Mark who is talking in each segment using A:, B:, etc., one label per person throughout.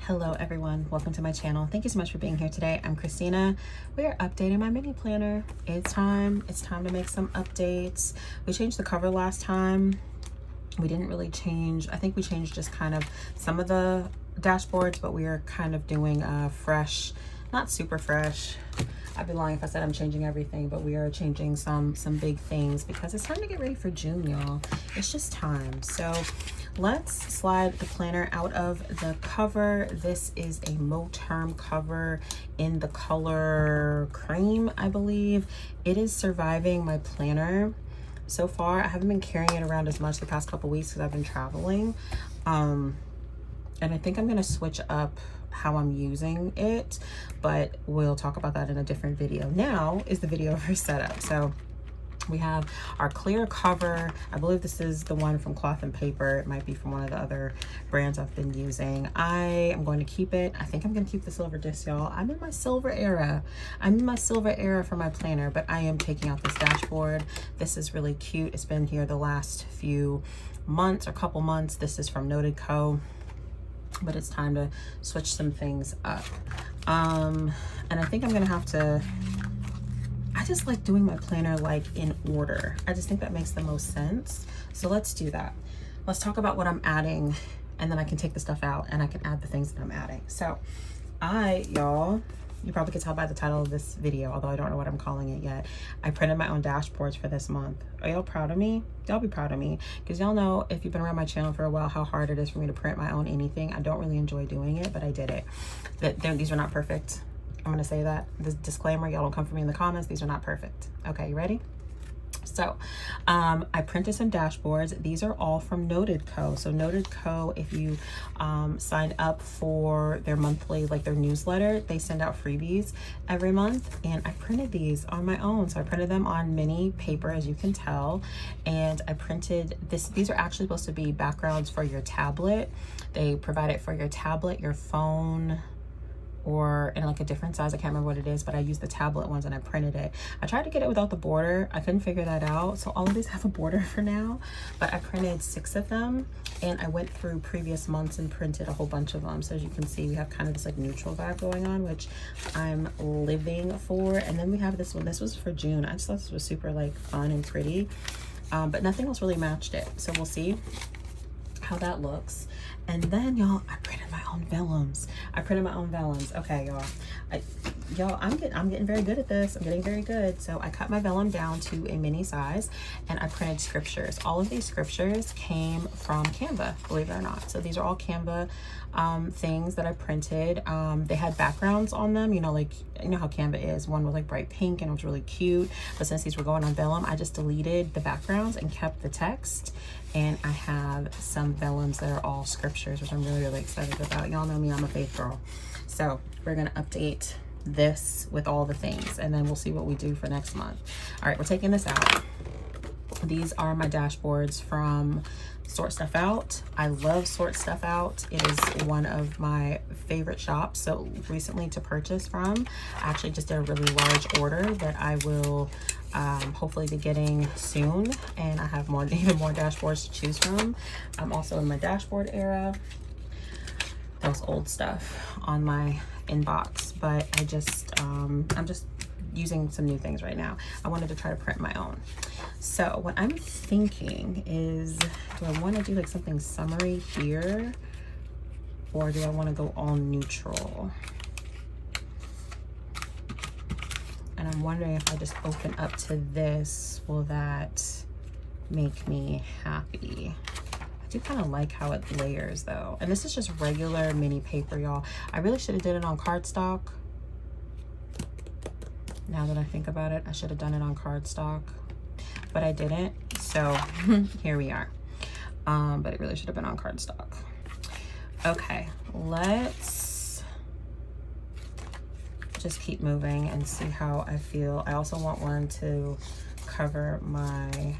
A: Hello everyone, welcome to my channel. Thank you so much for being here today. I'm Christina. We are updating my mini planner. It's time to make some updates. We changed the cover last time. We didn't really change, I think we changed just kind of some of the dashboards, but we are kind of doing a fresh, not super fresh. I'd be lying if I said I'm changing everything, but we are changing some big things because it's time to get ready for June, y'all. It's just time. So let's slide the planner out of the cover. This is a Mo-Term cover in the color cream, I believe. It is surviving my planner so far. I haven't been carrying it around as much the past couple weeks because I've been traveling. And I think I'm gonna switch up how I'm using it, but we'll talk about that in a different video. Now is the video of her setup. So we have our clear cover. I believe this is the one from Cloth and Paper. It might be from one of the other brands I've been using. I am going to keep it. I think I'm going to keep the silver disc, y'all. I'm in my silver era. I'm in my silver era for my planner, but I am taking out this dashboard. This is really cute. It's been here the last few months or couple months. This is from Notiq, but it's time to switch some things up. And I think I'm going to have to, I just like doing my planner like in order. I just think that makes the most sense. So let's do that. Let's talk about what I'm adding, and then I can take the stuff out and I can add the things that I'm adding. So y'all, you probably could tell by the title of this video, although I don't know what I'm calling it yet. I printed my own dashboards for this month. Are y'all proud of me? Y'all be proud of me, because y'all know, if you've been around my channel for a while, how hard it is for me to print my own anything. I don't really enjoy doing it, but I did it. These are not perfect. I'm gonna say that. This disclaimer, y'all don't come for me in the comments. These are not perfect. Okay, you ready? So I printed some dashboards. These are all from Notiq. So Notiq, if you sign up for their monthly, like their newsletter, they send out freebies every month, and I printed these on my own. So I printed them on mini paper, as you can tell, and I printed this. These are actually supposed to be backgrounds for your tablet. They provide it for your tablet, your phone, or in like a different size. I can't remember what it is, but I used the tablet ones and I printed it. I tried to get it without the border. I couldn't figure that out. So all of these have a border for now, but I printed 6 of them, and I went through previous months and printed a whole bunch of them. So as you can see, we have kind of this like neutral vibe going on, which I'm living for. And then we have this one. This was for June. I just thought this was super like fun and pretty, but nothing else really matched it. So we'll see how that looks. And then y'all, I printed my own vellums. Okay, y'all, I'm getting very good at this. I'm getting very good. So I cut my vellum down to a mini size, and I printed scriptures. All of these scriptures came from Canva, believe it or not. So these are all Canva things that I printed. They had backgrounds on them, you know, like, you know how Canva is. One was like bright pink and it was really cute, but since these were going on vellum, I just deleted the backgrounds and kept the text. And I have some vellums that are all scriptures, which I'm really excited about. Y'all know me, I'm a faith girl. So we're gonna update this with all the things, and then we'll see what we do for next month. All right, we're taking this out. These are my dashboards from Sort Stuff Out. I love Sort Stuff Out. It is one of my favorite shops. So recently to purchase from, I actually just did a really large order that I will hopefully be getting soon, and I have even more dashboards to choose from. I'm also in my dashboard era. That was old stuff on my inbox, but I'm just using some new things right now. I wanted to try to print my own. So what I'm thinking is, do I want to do like something summery here, or do I want to go all neutral? And I'm wondering if I just open up to this, will that make me happy? I do kind of like how it layers though. And this is just regular mini paper, y'all. I really should have did it on cardstock. Now that I think about it, I should have done it on cardstock, but I didn't. So here we are. But it really should have been on cardstock. Okay, let's just keep moving and see how I feel. I also want one to cover my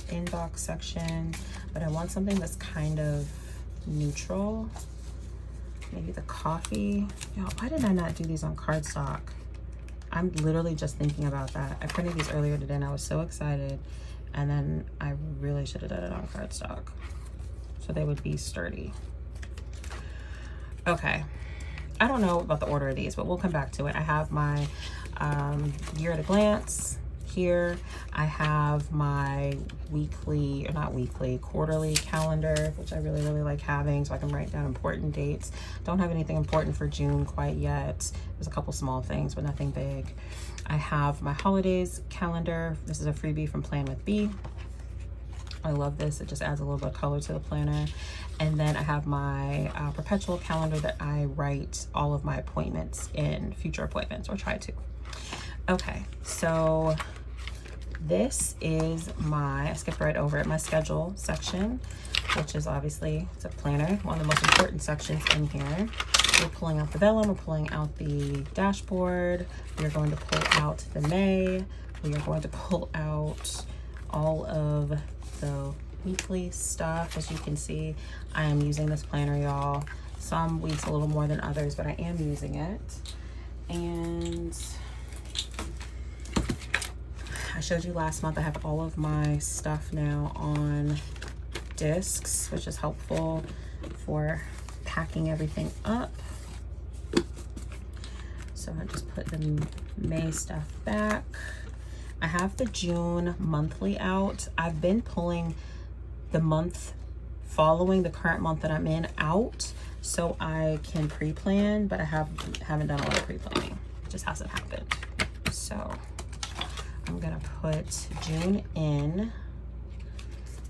A: inbox section, but I want something that's kind of neutral. Maybe the coffee. Y'all, why did I not do these on cardstock? I'm literally just thinking about that. I printed these earlier today and I was so excited, and then I really should have done it on cardstock so they would be sturdy. Okay, I don't know about the order of these, but we'll come back to it. I have my year at a glance here. I have my weekly, or not weekly, quarterly calendar, which I really like having, so I can write down important dates. Don't have anything important for June quite yet. There's a couple small things, but nothing big. I have my holidays calendar. This is a freebie from Plan with B. I love this. It just adds a little bit of color to the planner. And then I have my perpetual calendar that I write all of my appointments in, future appointments, or try to. Okay, so this is my, I skipped right over it, my schedule section, which is obviously, it's a planner, one of the most important sections in here. We're pulling out the vellum, we're pulling out the dashboard, we are going to pull out the May, we are going to pull out all of the weekly stuff. As you can see, I am using this planner, y'all. Some weeks a little more than others, but I am using it. And I showed you last month, I have all of my stuff now on discs, which is helpful for packing everything up. So I just put the May stuff back. I have the June monthly out. I've been pulling the month following the current month that I'm in out so I can pre-plan, but I haven't done a lot of pre-planning. It just hasn't happened. So I'm gonna put June in,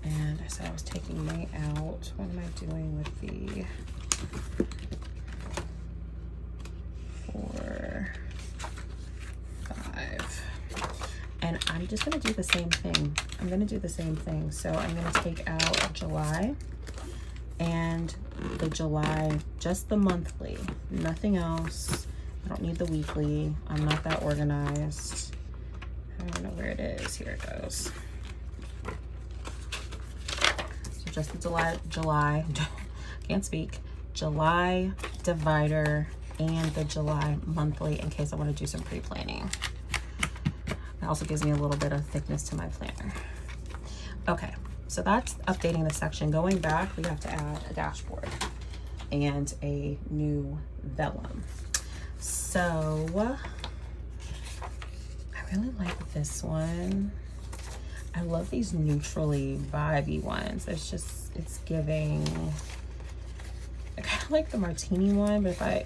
A: and I said I was taking May out. What am I doing with the 4, 5? And I'm just gonna do the same thing. I'm gonna do the same thing. So I'm gonna take out July and the July, just the monthly, nothing else. I don't need the weekly. I'm not that organized. I don't know where it is. Here it goes. So just the July, can't speak, July divider and the July monthly in case I want to do some pre-planning. It also gives me a little bit of thickness to my planner. Okay, so that's updating the section. Going back, we have to add a dashboard and a new vellum. So I really like this one. I love these neutrally vibey ones. It's giving, I kind of like the martini one, but if I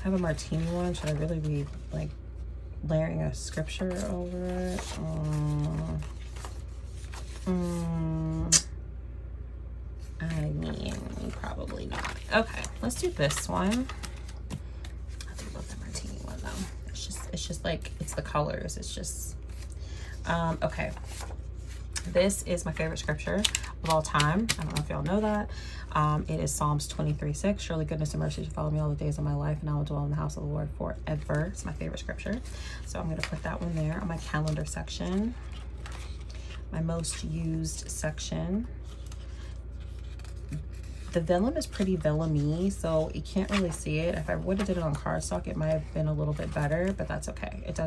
A: have a martini one, should I really be like layering a scripture over it? I mean, probably not. Okay, let's do this one. I do love the martini one though. It's just like, it's the colors. It's just, okay. This is my favorite scripture of all time. I don't know if y'all know that. It is Psalms 23:6. Surely goodness and mercy shall follow me all the days of my life, and I will dwell in the house of the Lord forever. It's my favorite scripture. So I'm going to put that one there on my calendar section. My most used section. The vellum is pretty vellum-y, so you can't really see it. If I would have did it on cardstock, it might have been a little bit better, but that's okay. It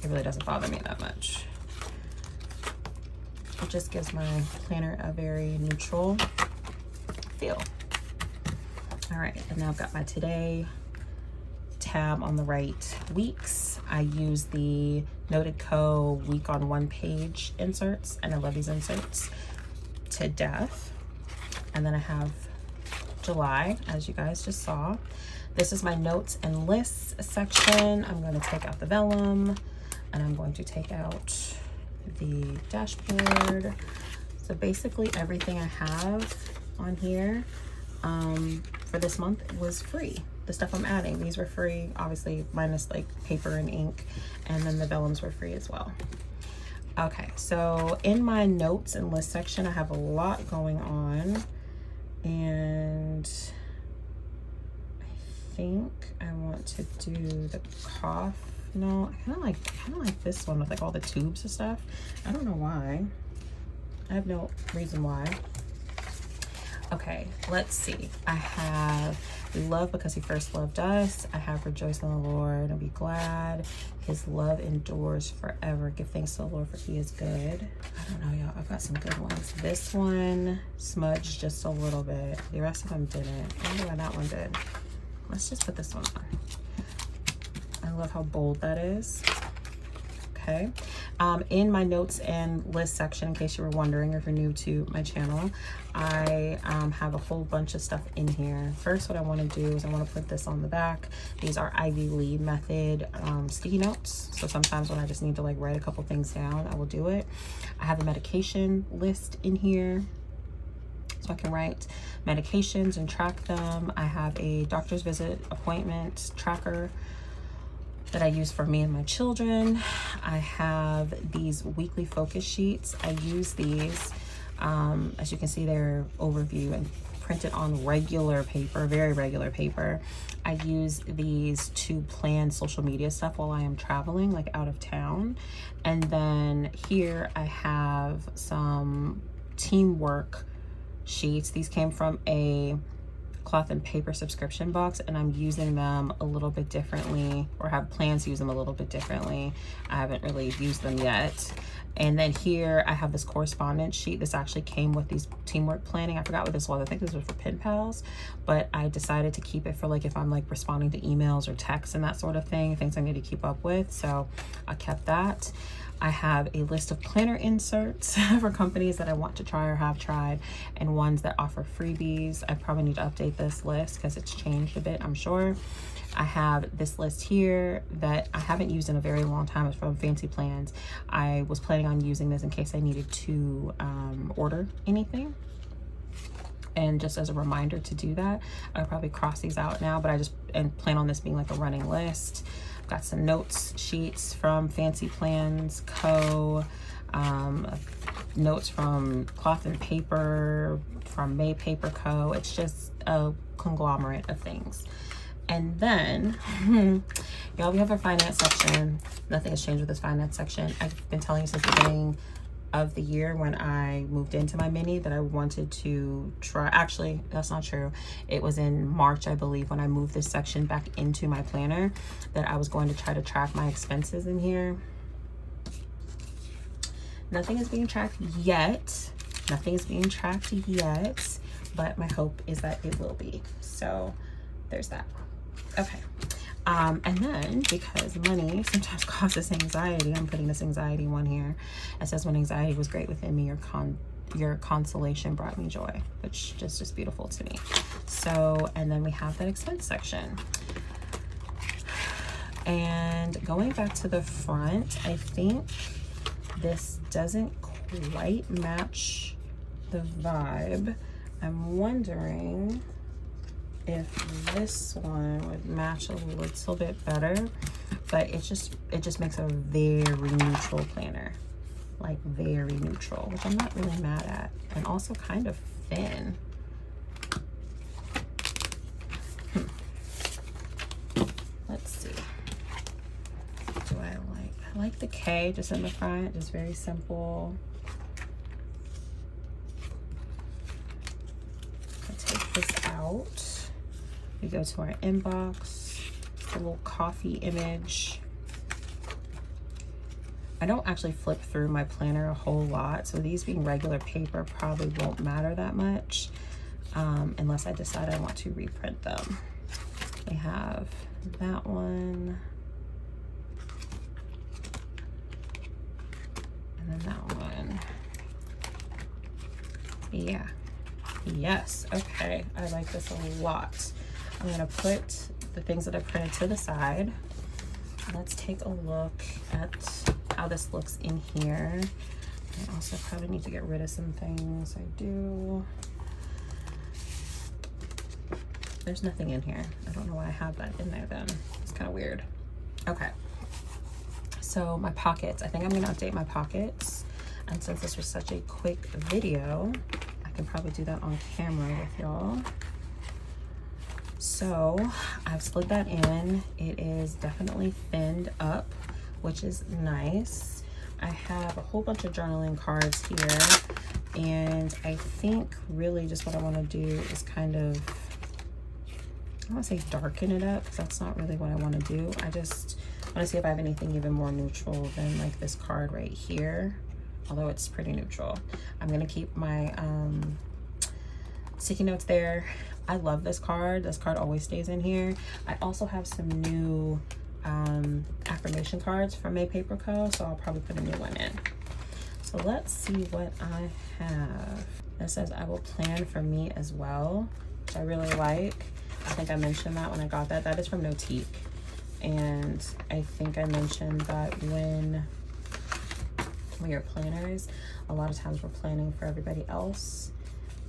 A: really doesn't bother me that much. It just gives my planner a very neutral feel. All right, and now I've got my today tab on the right weeks. I use the Notiq week on one page inserts, and I love these inserts to death. And then I have July, as you guys just saw. This is my notes and lists section. I'm going to take out the vellum, and I'm going to take out the dashboard. So basically everything I have on here for this month was free. The stuff I'm adding, these were free, obviously minus like paper and ink, and then the vellums were free as well. Okay, so in my notes and list section, I have a lot going on, and I think I want to do the cough. No, I kind of like this one with like all the tubes and stuff. I don't know why. I have no reason why. Okay, let's see. I have we love because he first loved us. I have rejoice in the Lord and be glad. His love endures forever. Give thanks to the Lord for he is good. I don't know, y'all. I've got some good ones. This one smudged just a little bit. The rest of them didn't. I wonder why that one did. let's just put this one on. I love how bold that is. Okay. In my notes and list section, in case you were wondering if you're new to my channel, I have a whole bunch of stuff in here. First, what I want to do is I want to put this on the back. These are Ivy Lee method sticky notes. So sometimes when I just need to like write a couple things down, I will do it. I have a medication list in here, so I can write medications and track them. I have a doctor's visit appointment tracker that I use for me and my children. I have these weekly focus sheets. I use these, as you can see, they're overview and printed on regular paper, very regular paper. I use these to plan social media stuff while I am traveling, like out of town. And then here I have some teamwork sheets. These came from a cloth and paper subscription box, and I'm using them a little bit differently, or have plans to use them a little bit differently. I haven't really used them yet. And then here I have this correspondence sheet. This actually came with these teamwork planning. I forgot what this was. I think this was for pen pals, but I decided to keep it for like if I'm like responding to emails or texts and that sort of thing, things I need to keep up with. So I kept that. I have a list of planner inserts for companies that I want to try or have tried, and ones that offer freebies. I probably need to update this list because it's changed a bit, I'm sure. I have this list here that I haven't used in a very long time. It's from Fancy Plans. I was planning on using this in case I needed to order anything. And just as a reminder to do that, I'll probably cross these out now, but I just plan on this being like a running list. Got some notes sheets from Fancy Plans Co. Notes from Cloth and Paper, from MayPaperCo. It's just a conglomerate of things. And then, y'all, we have our finance section. Nothing has changed with this finance section. I've been telling you since the beginning of the year when I moved into my mini that I wanted to try. Actually, that's not true. It was in March, I believe, when I moved this section back into my planner, that I was going to try to track my expenses in here. Nothing is being tracked yet. Nothing is being tracked yet, but my hope is that it will be. So there's that. Okay. And then, because money sometimes causes anxiety, I'm putting this anxiety one here. It says, when anxiety was great within me, your consolation brought me joy, which is just beautiful to me. So, and then we have that expense section. And going back to the front, I think this doesn't quite match the vibe. I'm wondering if this one would match a little bit better, but it just makes a very neutral planner, like very neutral, which I'm not really mad at, and also kind of thin. Let's see. Do I like the K just in the front, just very simple. I take this out. We go to our inbox, a little coffee image. I don't actually flip through my planner a whole lot, so these being regular paper probably won't matter that much, unless I decide I want to reprint them. We have that one, and then that one. Yeah, yes, okay, I like this a lot. I'm gonna put the things that I printed to the side. Let's take a look at how this looks in here. I also probably need to get rid of some things. I do. There's nothing in here. I don't know why I have that in there then. It's kind of weird. Okay. So my pockets, I think I'm gonna update my pockets. And since this was such a quick video, I can probably do that on camera with y'all. So I've slid that in. It is definitely thinned up, which is nice. I have a whole bunch of journaling cards here, and I think really just what I want to do is kind of, I want to say darken it up, because that's not really what I want to do. I just want to see if I have anything even more neutral than like this card right here, although it's pretty neutral. I'm going to keep my sticky notes there. I love this card. This card always stays in here. I also have some new affirmation cards from MayPaperCo, so I'll probably put a new one in. So let's see what I have. It says I will plan for me as well, which I really like. I think I mentioned that when I got that. That is from Notiq. And I think I mentioned that when we are planners, a lot of times we're planning for everybody else,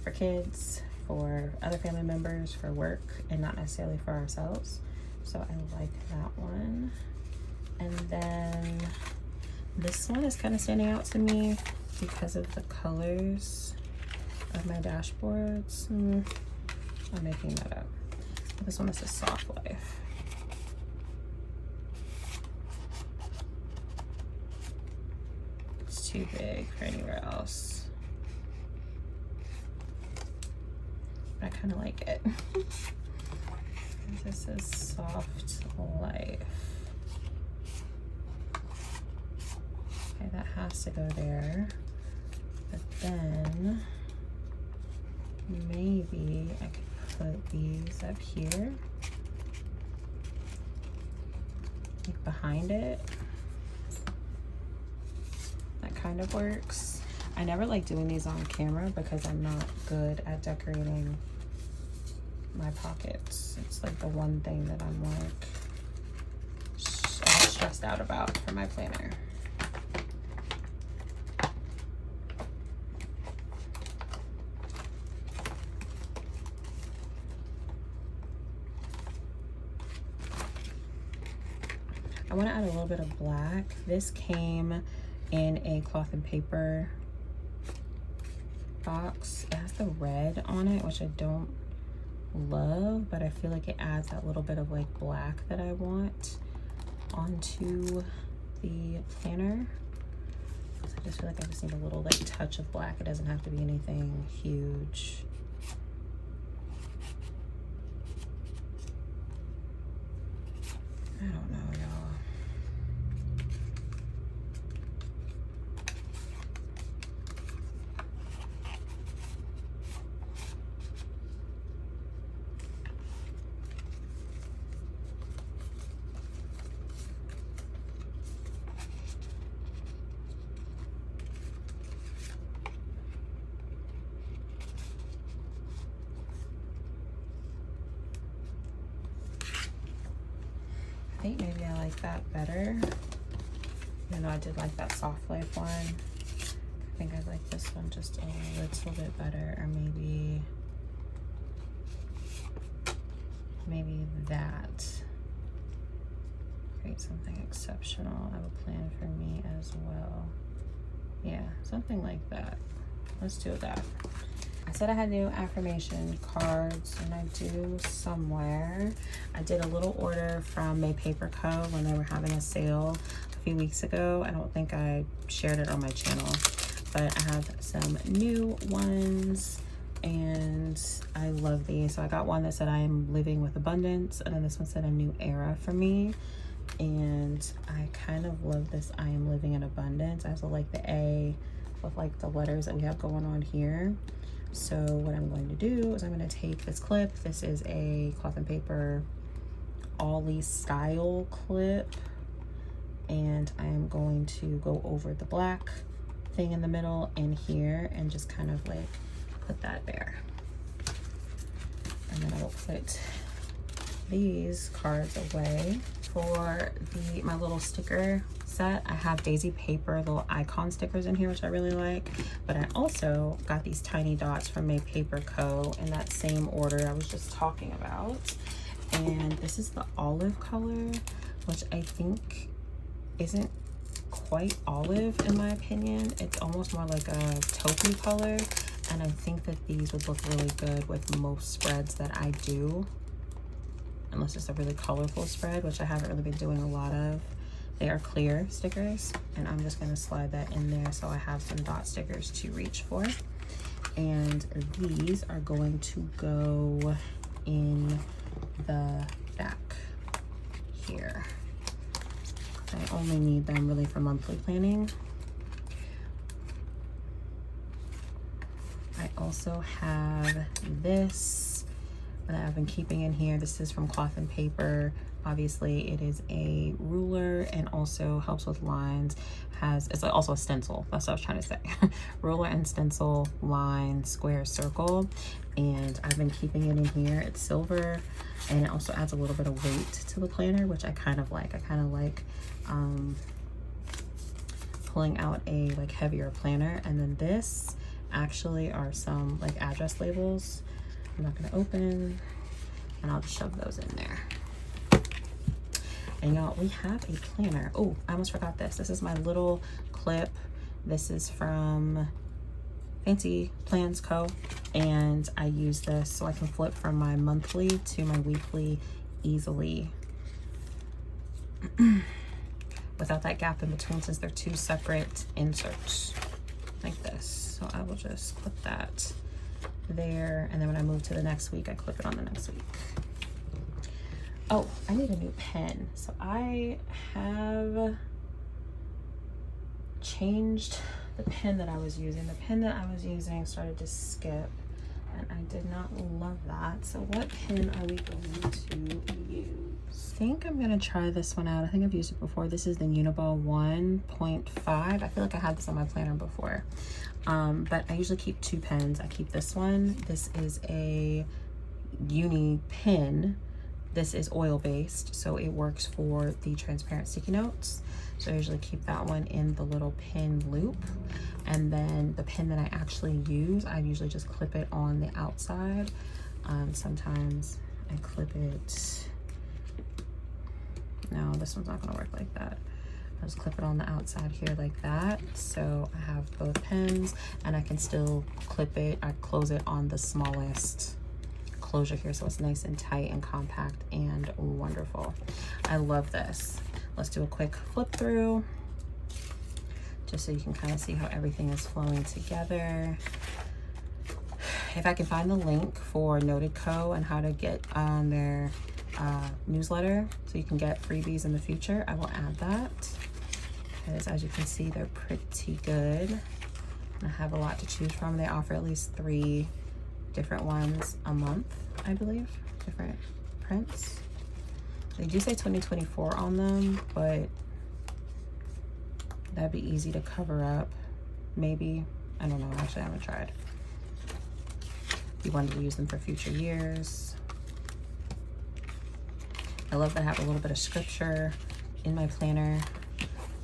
A: for kids, for other family members, for work, and not necessarily for ourselves. So I like that one. And then this one is kind of standing out to me because of the colors of my dashboards. I'm making that up. This one is a soft life. It's too big for anywhere else, but I kind of like it. This is soft life. Okay, that has to go there. But then maybe I could put these up here, like behind it. That kind of works. I never like doing these on camera because I'm not good at decorating my pockets. It's like the one thing that I'm like all stressed out about for my planner. I want to add a little bit of black. This came in a cloth and paper box. It has the red on it, which I don't love, but I feel like it adds that little bit of like black that I want onto the planner. I just feel like I just need a little like touch of black. It doesn't have to be anything huge. I don't know, y'all. I think maybe I like that better. Even though I did like that soft life one. I think I like this one just a little bit better. Or maybe that. Create something exceptional. I will plan for me as well. Yeah, something like that. Let's do that. I said I had new affirmation cards, and I do somewhere. I did a little order from MayPaperCo when they were having a sale a few weeks ago. I don't think I shared it on my channel, but I have some new ones, and I love these. So I got one that said I am living with abundance, and then this one said a new era for me. And I kind of love this I am living in abundance. I also like the A with like the letters that we have going on here. So what I'm going to do is I'm going to take this clip. This is a cloth and paper Ollie style clip, and I am going to go over the black thing in the middle and here and just kind of like put that there. And then I will put these cards away. For my little sticker set, I have daisy paper little icon stickers in here, which I really like, but I also got these tiny dots from MayPaperCo in that same order I was just talking about. And this is the olive color, which I think isn't quite olive in my opinion. It's almost more like a taupey color, and I think that these would look really good with most spreads that I do, unless it's a really colorful spread, which I haven't really been doing a lot of. They are clear stickers, and I'm just going to slide that in there so I have some dot stickers to reach for. And these are going to go in the back here. I only need them really for monthly planning. I also have this that I've been keeping in here. This is from Cloth and Paper. Obviously it is a ruler and also helps with lines. It's also a stencil, that's what I was trying to say. Ruler and stencil, line, square, circle. And I've been keeping it in here. It's silver and it also adds a little bit of weight to the planner, which I kind of like. Pulling out a like heavier planner. And then this actually are some like address labels. I'm not gonna open, and I'll just shove those in there. And y'all, we have a planner. Oh, I almost forgot this. This is my little clip. This is from Fancy Plans Co. And I use this so I can flip from my monthly to my weekly easily. Without that gap in between, since they're two separate inserts like this. So I will just clip that there, and then when I move to the next week, I clip it on the next week. Oh, I need a new pen. So I have changed the pen that I was using. The pen that I was using started to skip, and I did not love that. So what pen are we going to use? I think I'm gonna try this one out. I think I've used it before. This is the Uniball 1.5. I feel like I had this on my planner before. But I usually keep two pens. I keep this one. This is a uni pen. This is oil-based, so it works for the transparent sticky notes. So I usually keep that one in the little pin loop. And then the pen that I actually use, I usually just clip it on the outside. Sometimes I clip it. No, this one's not gonna work like that. I'll just clip it on the outside here like that. So I have both pens, and I can still clip it. I close it on the smallest closure here, so it's nice and tight and compact and wonderful. I love this. Let's do a quick flip through just so you can kind of see how everything is flowing together. If I can find the link for Notiq and how to get on their newsletter so you can get freebies in the future, I will add that, because as you can see, they're pretty good and I have a lot to choose from. They offer at least 3 different ones a month, I believe, different prints. They do say 2024 on them, but that'd be easy to cover up, maybe. I don't know, actually I haven't tried. If you wanted to use them for future years. I love that I have a little bit of scripture in my planner,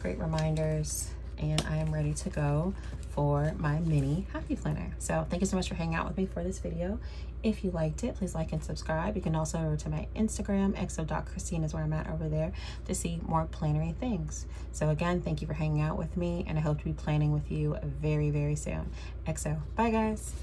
A: great reminders, and I am ready to go for my mini happy planner. So thank you so much for hanging out with me for this video. If you liked it, please like and subscribe. You can also go to my Instagram, exo.christine is where I'm at over there, to see more plannery things. So again, thank you for hanging out with me, and I hope to be planning with you very, very soon. XO. Bye guys.